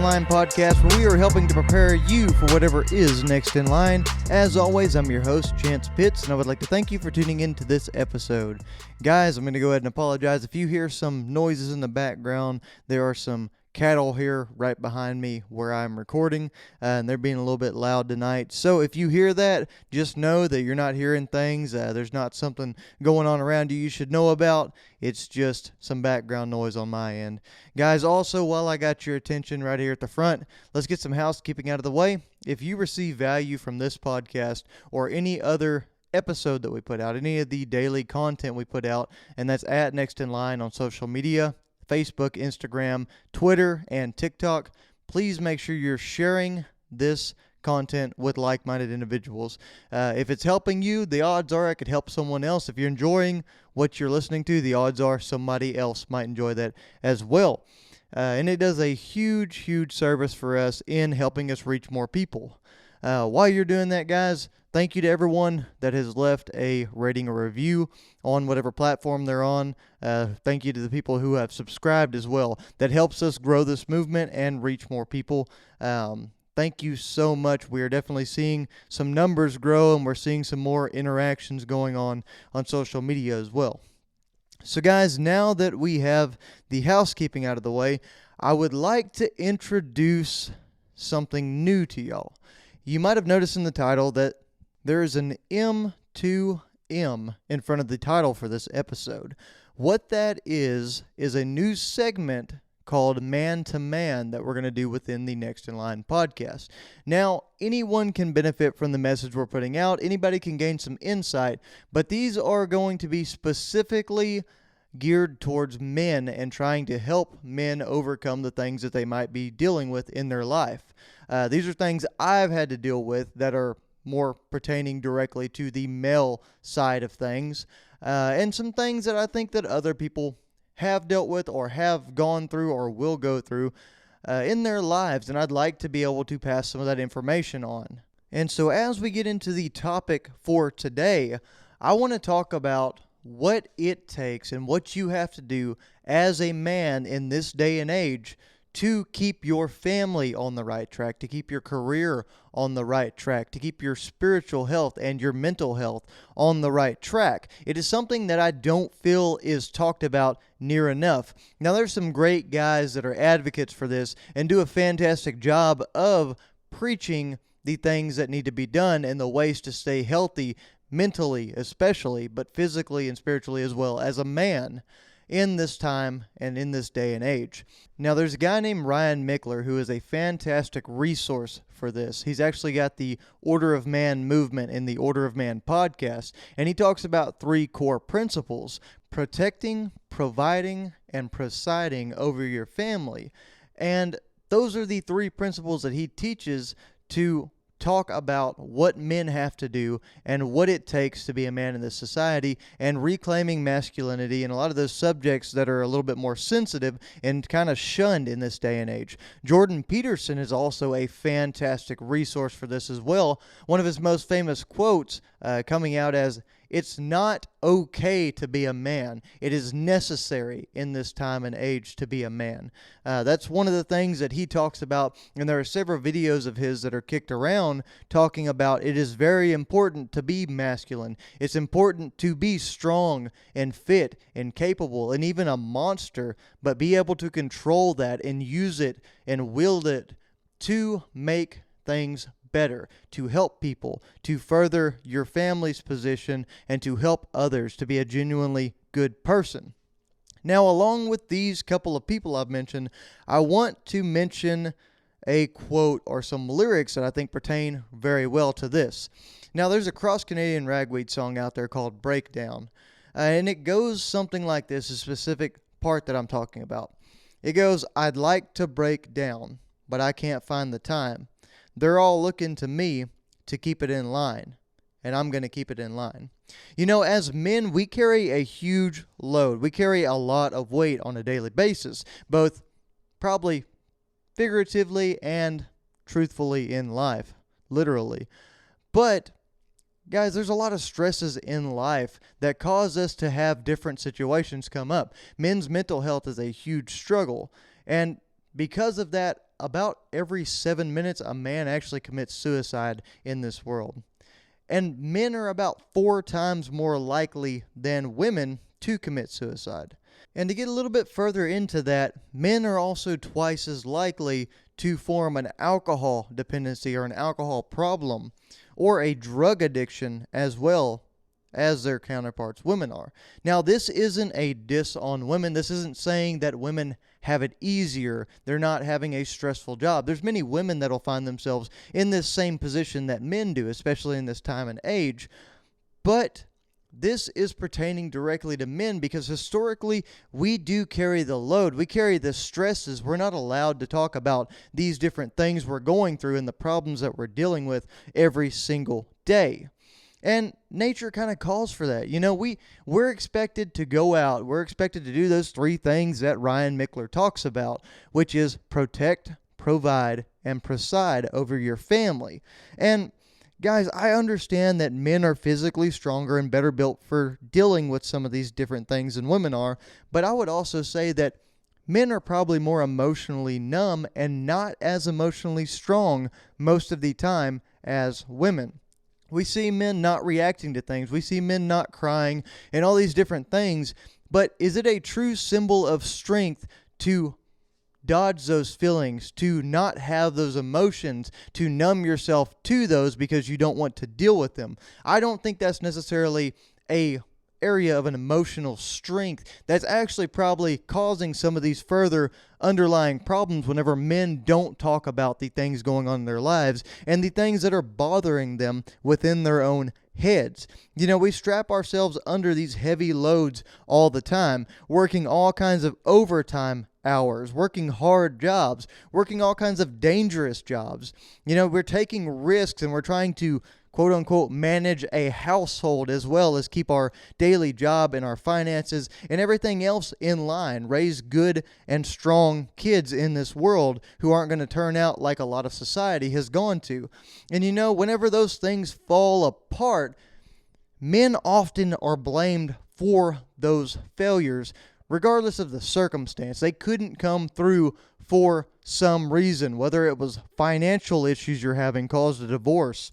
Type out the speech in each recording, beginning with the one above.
in Line podcast, where we are helping to prepare you for whatever is next in line. As always, I'm your host, Chance Pitts, and I would like to thank you for tuning in to this episode. Guys, I'm going to go ahead and apologize if you hear some noises in the background. There are some cattle here right behind me where I'm recording, and they're being a little bit loud tonight. So if you hear that, just know that you're not hearing things. There's not something going on around you should know about. It's just some background noise on my end. Guys, also, while I got your attention right here at the front, let's get some housekeeping out of the way. If you receive value from this podcast or any other episode that we put out, any of the daily content we put out, and that's at Next in Line on social media, Facebook, Instagram, Twitter, and TikTok, please make sure you're sharing this content with like-minded individuals. If it's helping you, the odds are it could help someone else. If you're enjoying what you're listening to, the odds are somebody else might enjoy that as well. And it does a huge, huge service for us in helping us reach more people. While you're doing that, guys, thank you to everyone that has left a rating or review on whatever platform they're on. Thank you to the people who have subscribed as well. That helps us grow this movement and reach more people. Thank you so much. We are definitely seeing some numbers grow, and we're seeing some more interactions going on social media as well. So guys, now that we have the housekeeping out of the way, I would like to introduce something new to y'all. You might have noticed in the title that there is an M2M in front of the title for this episode. What that is a new segment called Man to Man that we're going to do within the Next in Line podcast. Now, anyone can benefit from the message we're putting out. Anybody can gain some insight, but these are going to be specifically geared towards men and trying to help men overcome the things that they might be dealing with in their life. These are things I've had to deal with that are more pertaining directly to the male side of things, and some things that I think that other people have dealt with or have gone through or will go through in their lives, and I'd like to be able to pass some of that information on. And so as we get into the topic for today, I want to talk about what it takes and what you have to do as a man in this day and age to keep your family on the right track, to keep your career on the right track, to keep your spiritual health and your mental health on the right track. It is something that I don't feel is talked about near enough. Now, there's some great guys that are advocates for this and do a fantastic job of preaching the things that need to be done and the ways to stay healthy, mentally especially, but physically and spiritually as well as a man in this time and in this day and age. Now, there's a guy named Ryan Mickler who is a fantastic resource for this. He's actually got the Order of Man movement in the Order of Man podcast, and he talks about 3 core principles: protecting, providing, and presiding over your family. And those are the 3 principles that he teaches to talk about what men have to do and what it takes to be a man in this society, and reclaiming masculinity and a lot of those subjects that are a little bit more sensitive and kind of shunned in this day and age. Jordan Peterson is also a fantastic resource for this as well. One of his most famous quotes coming out as, "It's not okay to be a man. It is necessary in this time and age to be a man." That's one of the things that he talks about, and there are several videos of his that are kicked around talking about it is very important to be masculine. It's important to be strong and fit and capable and even a monster, but be able to control that and use it and wield it to make things better, to help people, to further your family's position, and to help others to be a genuinely good person. Now, along with these couple of people I've mentioned, I want to mention a quote or some lyrics that I think pertain very well to this. Now, there's a cross-Canadian ragweed song out there called Breakdown, and it goes something like this, a specific part that I'm talking about. It goes, "I'd like to break down, but I can't find the time. They're all looking to me to keep it in line, and I'm going to keep it in line." You know, as men, we carry a huge load. We carry a lot of weight on a daily basis, both probably figuratively and truthfully in life, literally. But guys, there's a lot of stresses in life that cause us to have different situations come up. Men's mental health is a huge struggle, and because of that, about every 7 minutes, a man actually commits suicide in this world. And men are about 4 times more likely than women to commit suicide. And to get a little bit further into that, men are also twice as likely to form an alcohol dependency or an alcohol problem or a drug addiction as well as their counterparts, women are. Now, this isn't a diss on women. This isn't saying that women have it easier. They're not having a stressful job. There's many women that'll find themselves in this same position that men do, especially in this time and age. But this is pertaining directly to men because historically we do carry the load. We carry the stresses. We're not allowed to talk about these different things we're going through and the problems that we're dealing with every single day. And nature kind of calls for that. You know, we're expected to go out. We're expected to do those 3 things that Ryan Mickler talks about, which is protect, provide, and preside over your family. And guys, I understand that men are physically stronger and better built for dealing with some of these different things than women are, but I would also say that men are probably more emotionally numb and not as emotionally strong most of the time as women. We see men not reacting to things. We see men not crying and all these different things. But is it a true symbol of strength to dodge those feelings, to not have those emotions, to numb yourself to those because you don't want to deal with them? I don't think that's necessarily a area of an emotional strength that's actually probably causing some of these further underlying problems whenever men don't talk about the things going on in their lives and the things that are bothering them within their own heads. You know, we strap ourselves under these heavy loads all the time, working all kinds of overtime hours, working hard jobs, working all kinds of dangerous jobs. You know, we're taking risks and we're trying to quote unquote manage a household as well as keep our daily job and our finances and everything else in line, raise good and strong kids in this world who aren't going to turn out like a lot of society has gone to. And you know, whenever those things fall apart, men often are blamed for those failures regardless of the circumstance. They couldn't come through for some reason, whether it was financial issues you're having caused a divorce.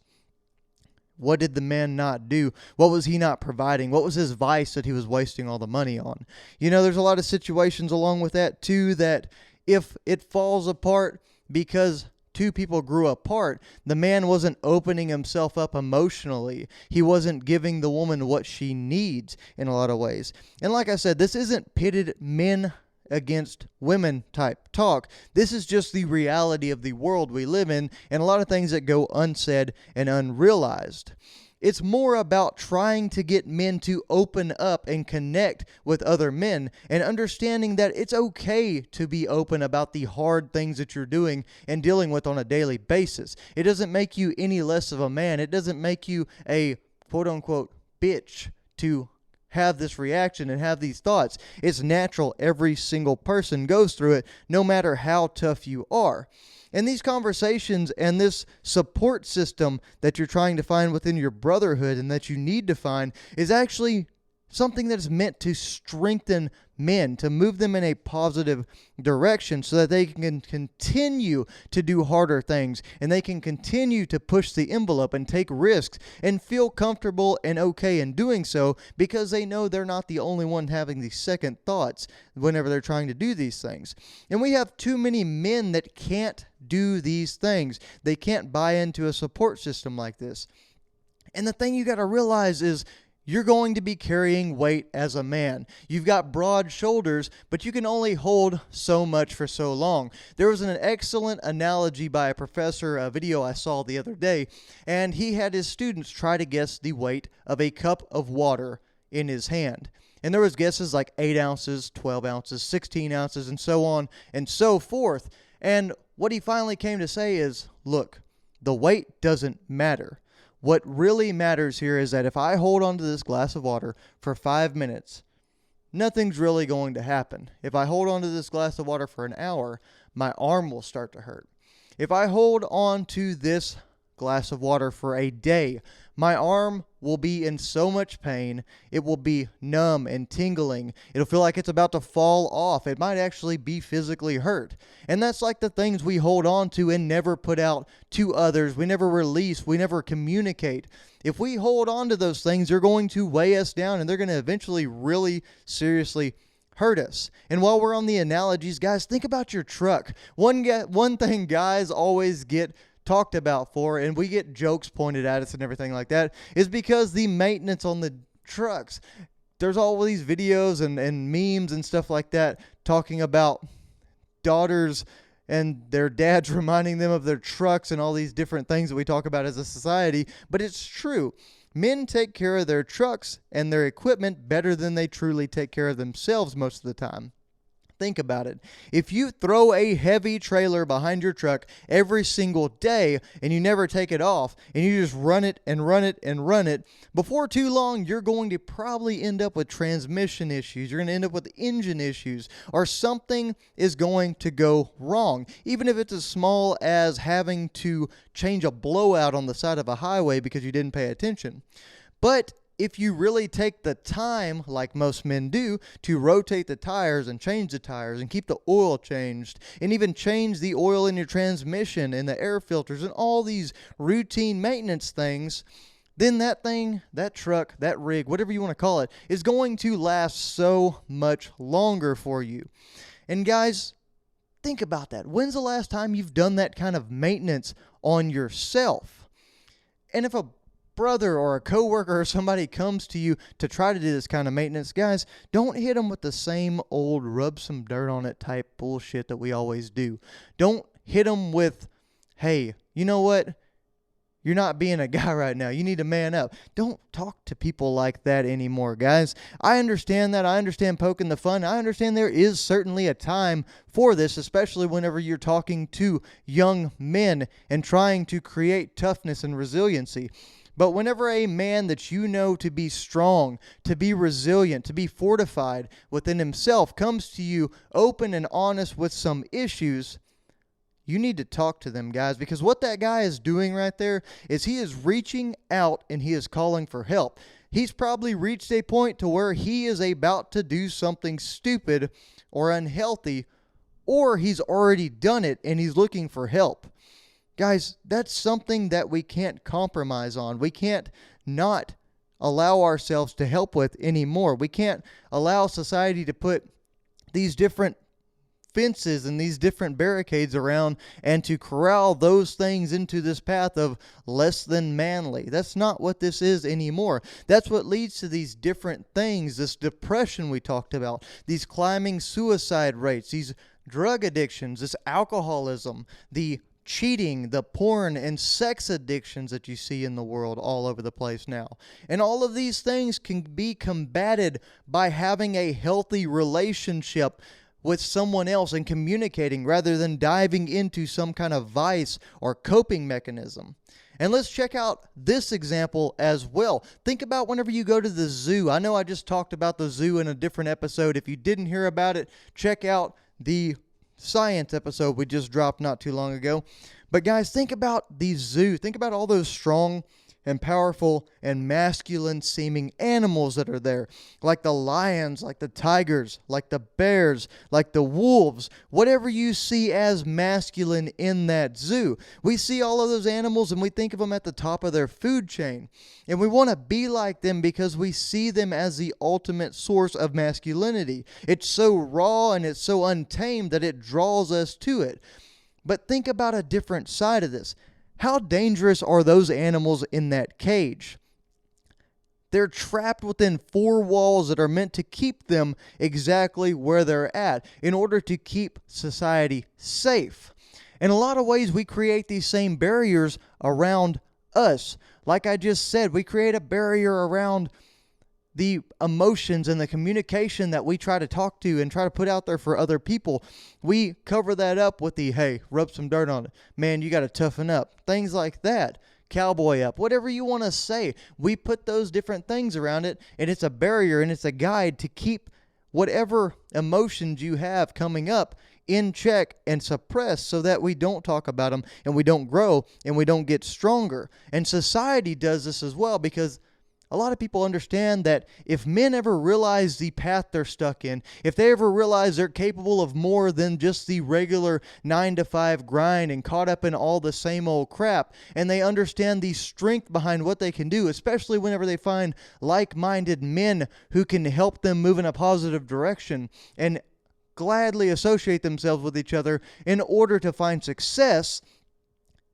What did the man not do? What was he not providing? What was his vice that he was wasting all the money on? You know, there's a lot of situations along with that too, that if it falls apart because 2 people grew apart, the man wasn't opening himself up emotionally. He wasn't giving the woman what she needs in a lot of ways. And like I said, this isn't pitted men against women type talk. This is just the reality of the world we live in and a lot of things that go unsaid and unrealized. It's more about trying to get men to open up and connect with other men and understanding that it's okay to be open about the hard things that you're doing and dealing with on a daily basis. It doesn't make you any less of a man. It doesn't make you a quote unquote bitch to have this reaction and have these thoughts. It's natural. Every single person goes through it, no matter how tough you are. And these conversations and this support system that you're trying to find within your brotherhood and that you need to find is actually something that is meant to strengthen men, to move them in a positive direction so that they can continue to do harder things and they can continue to push the envelope and take risks and feel comfortable and okay in doing so because they know they're not the only one having these second thoughts whenever they're trying to do these things. And we have too many men that can't do these things. They can't buy into a support system like this. And the thing you got to realize is you're going to be carrying weight as a man. You've got broad shoulders, but you can only hold so much for so long. There was an excellent analogy by a professor, a video I saw the other day, and he had his students try to guess the weight of a cup of water in his hand. And there was guesses like 8 ounces, 12 ounces, 16 ounces, and so on and so forth. And what he finally came to say is, look, the weight doesn't matter. What really matters here is that if I hold onto this glass of water for 5 minutes, nothing's really going to happen. If I hold onto this glass of water for an hour, my arm will start to hurt. If I hold on to this glass of water for a day, My arm will be in so much pain. It will be numb and tingling. It'll feel like it's about to fall off. It might actually be physically hurt. And that's like the things we hold on to and never put out to others. We never release. We never communicate. If we hold on to those things, they're going to weigh us down and they're going to eventually really seriously hurt us. And while we're on the analogies, guys, think about your truck. One thing guys always get talked about for, and we get jokes pointed at us and everything like that, is because the maintenance on the trucks. There's all these videos and memes and stuff like that talking about daughters and their dads reminding them of their trucks and all these different things that we talk about as a society. But it's true. Men take care of their trucks and their equipment better than they truly take care of themselves most of the time. Think about it. If you throw a heavy trailer behind your truck every single day and you never take it off and you just run it and run it and run it, before too long, you're going to probably end up with transmission issues. You're going to end up with engine issues, or something is going to go wrong. Even if it's as small as having to change a blowout on the side of a highway because you didn't pay attention. But if you really take the time, like most men do, to rotate the tires and change the tires and keep the oil changed and even change the oil in your transmission and the air filters and all these routine maintenance things, then that thing, that truck, that rig, whatever you want to call it, is going to last so much longer for you. And guys, think about that. When's the last time you've done that kind of maintenance on yourself? And if a brother or a coworker or somebody comes to you to try to do this kind of maintenance, guys, don't hit them with the same old rub some dirt on it type bullshit that we always do. Don't hit them with, hey, you know what? You're not being a guy right now. You need to man up. Don't talk to people like that anymore, guys. I understand that. I understand poking the fun. I understand there is certainly a time for this, especially whenever you're talking to young men and trying to create toughness and resiliency. But whenever a man that you know to be strong, to be resilient, to be fortified within himself comes to you open and honest with some issues, you need to talk to them, guys, because what that guy is doing right there is he is reaching out and he is calling for help. He's probably reached a point to where he is about to do something stupid or unhealthy, or he's already done it and he's looking for help. Guys, that's something that we can't compromise on. We can't not allow ourselves to help with anymore. We can't allow society to put these different fences and these different barricades around and to corral those things into this path of less than manly. That's not what this is anymore. That's what leads to these different things, this depression we talked about, these climbing suicide rates, these drug addictions, this alcoholism, the cheating, the porn and sex addictions that you see in the world all over the place now. And all of these things can be combated by having a healthy relationship with someone else and communicating rather than diving into some kind of vice or coping mechanism. And let's check out this example as well. Think about whenever you go to the zoo. I know I just talked about the zoo in a different episode. If you didn't hear about it, check out the science episode we just dropped not too long ago. But guys, think about the zoo. Think about all those strong and powerful and masculine seeming animals that are there, like the lions, like the tigers, like the bears, like the wolves, whatever you see as masculine in that zoo. We see all of those animals and we think of them at the top of their food chain, and we want to be like them because we see them as the ultimate source of masculinity. It's so raw and it's so untamed that it draws us to it. But think about a different side of this. How dangerous are those animals in that cage? They're trapped within four walls that are meant to keep them exactly where they're at in order to keep society safe. In a lot of ways, we create these same barriers around us. Like I just said, we create a barrier around the emotions and the communication that we try to talk to and try to put out there for other people. We cover that up with the, hey, rub some dirt on it. Man, you got to toughen up. Things like that. Cowboy up. Whatever you want to say. We put those different things around it, and it's a barrier and it's a guide to keep whatever emotions you have coming up in check and suppressed so that we don't talk about them and we don't grow and we don't get stronger. And society does this as well, because a lot of people understand that if men ever realize the path they're stuck in, if they ever realize they're capable of more than just the regular 9-to-5 grind and caught up in all the same old crap, and they understand the strength behind what they can do, especially whenever they find like-minded men who can help them move in a positive direction and gladly associate themselves with each other in order to find success,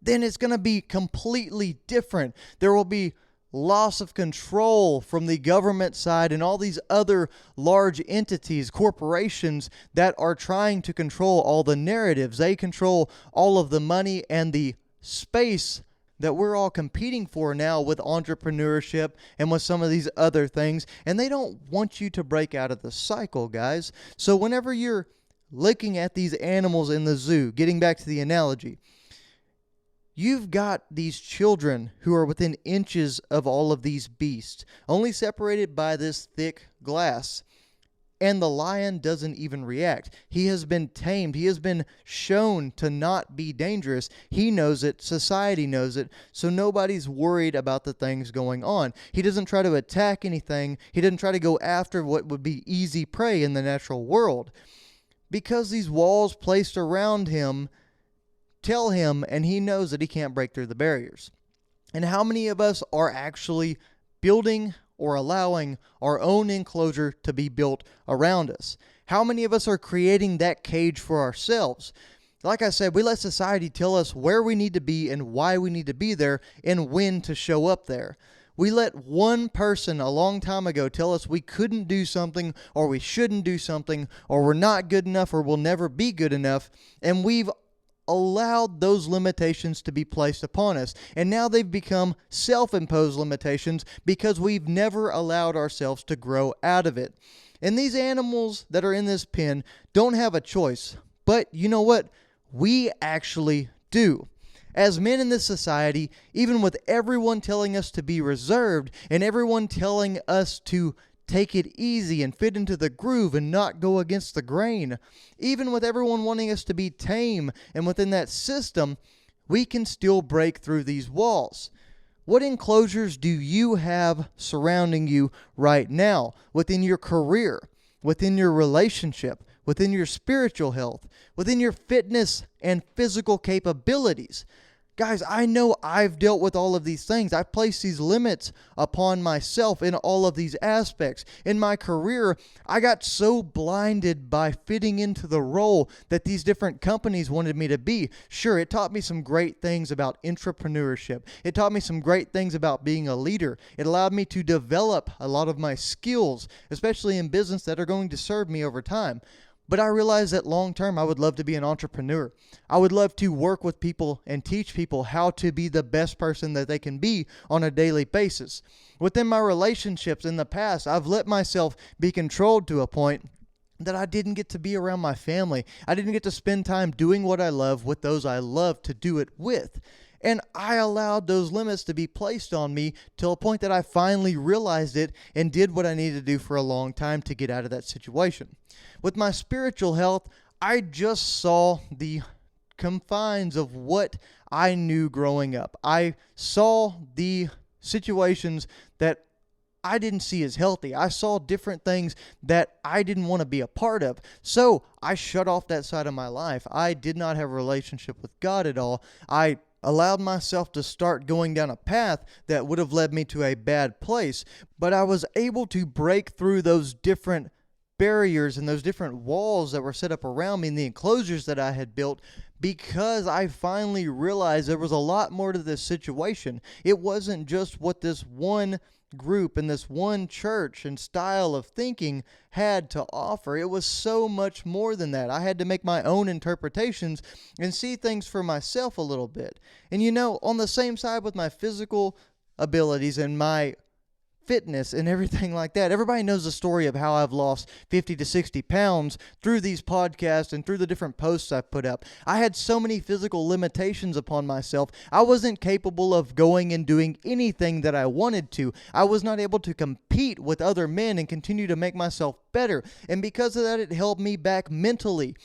then it's going to be completely different. There will be loss of control from the government side and all these other large entities, corporations that are trying to control all the narratives. They control all of the money and the space that we're all competing for now with entrepreneurship and with some of these other things. And they don't want you to break out of the cycle, guys. So whenever you're looking at these animals in the zoo, getting back to the analogy, you've got these children who are within inches of all of these beasts, only separated by this thick glass. And the lion doesn't even react. He has been tamed. He has been shown to not be dangerous. He knows it. Society knows it. So nobody's worried about the things going on. He doesn't try to attack anything. He doesn't try to go after what would be easy prey in the natural world, because these walls placed around him tell him, and he knows that he can't break through the barriers. And how many of us are actually building or allowing our own enclosure to be built around us? How many of us are creating that cage for ourselves? Like I said, we let society tell us where we need to be and why we need to be there and when to show up there. We let one person a long time ago tell us we couldn't do something, or we shouldn't do something, or we're not good enough, or we'll never be good enough, and we've allowed those limitations to be placed upon us. And now they've become self-imposed limitations because we've never allowed ourselves to grow out of it. And these animals that are in this pen don't have a choice. But you know what? We actually do. As men in this society, even with everyone telling us to be reserved and everyone telling us to take it easy and fit into the groove and not go against the grain, even with everyone wanting us to be tame and within that system, we can still break through these walls. What enclosures do you have surrounding you right now, within your career, within your relationship, within your spiritual health, within your fitness and physical capabilities? Guys, I know I've dealt with all of these things. I've placed these limits upon myself in all of these aspects. In my career, I got so blinded by fitting into the role that these different companies wanted me to be. Sure, it taught me some great things about entrepreneurship. It taught me some great things about being a leader. It allowed me to develop a lot of my skills, especially in business, that are going to serve me over time. But I realized that long term, I would love to be an entrepreneur. I would love to work with people and teach people how to be the best person that they can be on a daily basis. Within my relationships in the past, I've let myself be controlled to a point that I didn't get to be around my family. I didn't get to spend time doing what I love with those I love to do it with. And I allowed those limits to be placed on me till a point that I finally realized it and did what I needed to do for a long time to get out of that situation. With my spiritual health, I just saw the confines of what I knew growing up. I saw the situations that I didn't see as healthy. I saw different things that I didn't want to be a part of. So I shut off that side of my life. I did not have a relationship with God at all. I allowed myself to start going down a path that would have led me to a bad place. But I was able to break through those different barriers and those different walls that were set up around me and the enclosures that I had built, because I finally realized there was a lot more to this situation. It wasn't just what this one group and this one church and style of thinking had to offer. It was so much more than that. I had to make my own interpretations and see things for myself a little bit. And you know, on the same side with my physical abilities and my fitness and everything like that, everybody knows the story of how I've lost 50 to 60 pounds through these podcasts and through the different posts I've put up. I had so many physical limitations upon myself. I wasn't capable of going and doing anything that I wanted to. I was not able to compete with other men and continue to make myself better. And because of that, it held me back mentally.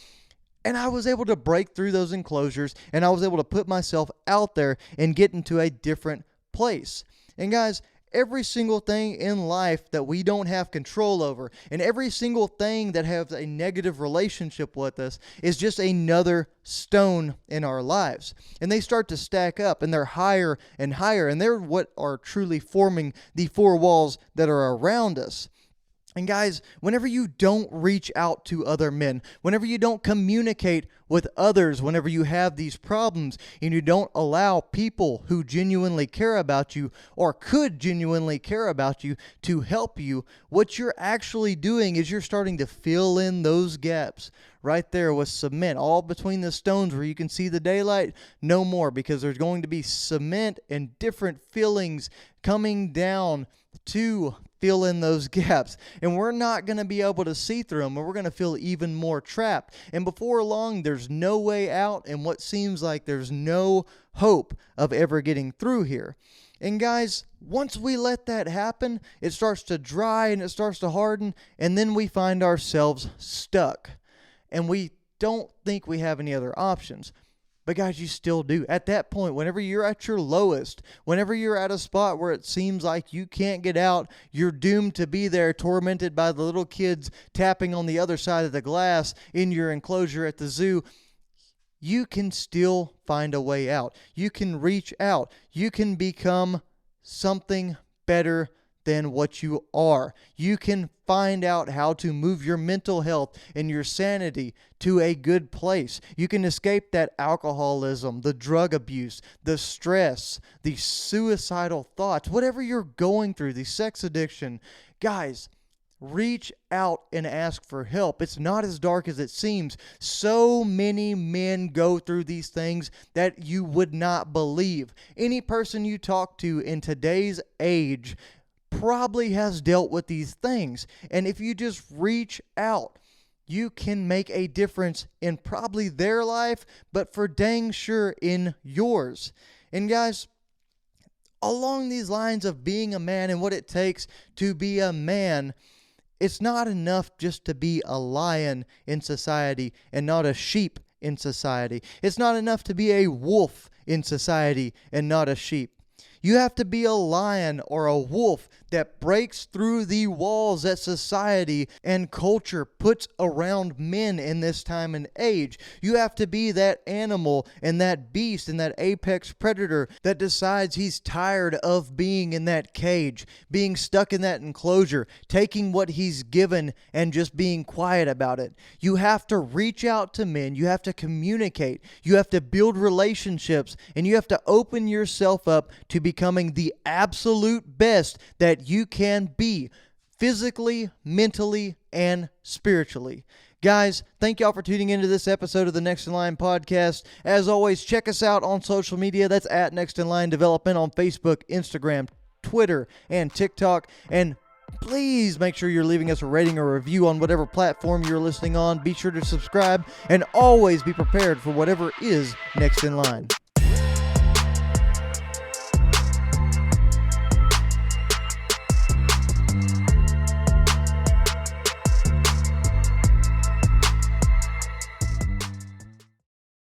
And I was able to break through those enclosures, and I was able to put myself out there and get into a different place. And guys, every single thing in life that we don't have control over, and every single thing that has a negative relationship with us, is just another stone in our lives. And they start to stack up, and they're higher and higher, and they're what are truly forming the four walls that are around us. And guys, whenever you don't reach out to other men, whenever you don't communicate with others, whenever you have these problems, and you don't allow people who genuinely care about you or could genuinely care about you to help you, what you're actually doing is you're starting to fill in those gaps right there with cement, all between the stones where you can see the daylight. No more, because there's going to be cement and different fillings coming down to fill in those gaps, and we're not going to be able to see through them, and we're going to feel even more trapped. And before long, there's no way out, and what seems like there's no hope of ever getting through here. And guys, once we let that happen, it starts to dry and it starts to harden, and then we find ourselves stuck, and we don't think we have any other options. But guys, you still do. At that point, whenever you're at your lowest, whenever you're at a spot where it seems like you can't get out, you're doomed to be there, tormented by the little kids tapping on the other side of the glass in your enclosure at the zoo, you can still find a way out. You can reach out. You can become something better than what you are. You can find out how to move your mental health and your sanity to a good place. You can escape that alcoholism, the drug abuse, the stress, the suicidal thoughts, whatever you're going through, the sex addiction. Guys, reach out and ask for help. It's not as dark as it seems. So many men go through these things that you would not believe. Any person you talk to in today's age probably has dealt with these things. And if you just reach out, you can make a difference in probably their life, but for dang sure in yours. And guys, along these lines of being a man and what it takes to be a man, it's not enough just to be a lion in society and not a sheep in society. It's not enough to be a wolf in society and not a sheep. You have to be a lion or a wolf that breaks through the walls that society and culture puts around men in this time and age. You have to be that animal and that beast and that apex predator that decides he's tired of being in that cage, being stuck in that enclosure, taking what he's given and just being quiet about it. You have to reach out to men. You have to communicate. You have to build relationships, and you have to open yourself up to becoming the absolute best that you can be, physically, mentally, and spiritually. Guys, thank y'all for tuning into this episode of the Next in Line podcast. As always, check us out on social media. That's at Next in Line Development on Facebook, Instagram, Twitter, and TikTok. And please make sure you're leaving us a rating or review on whatever platform you're listening on. Be sure to subscribe and always be prepared for whatever is next in line.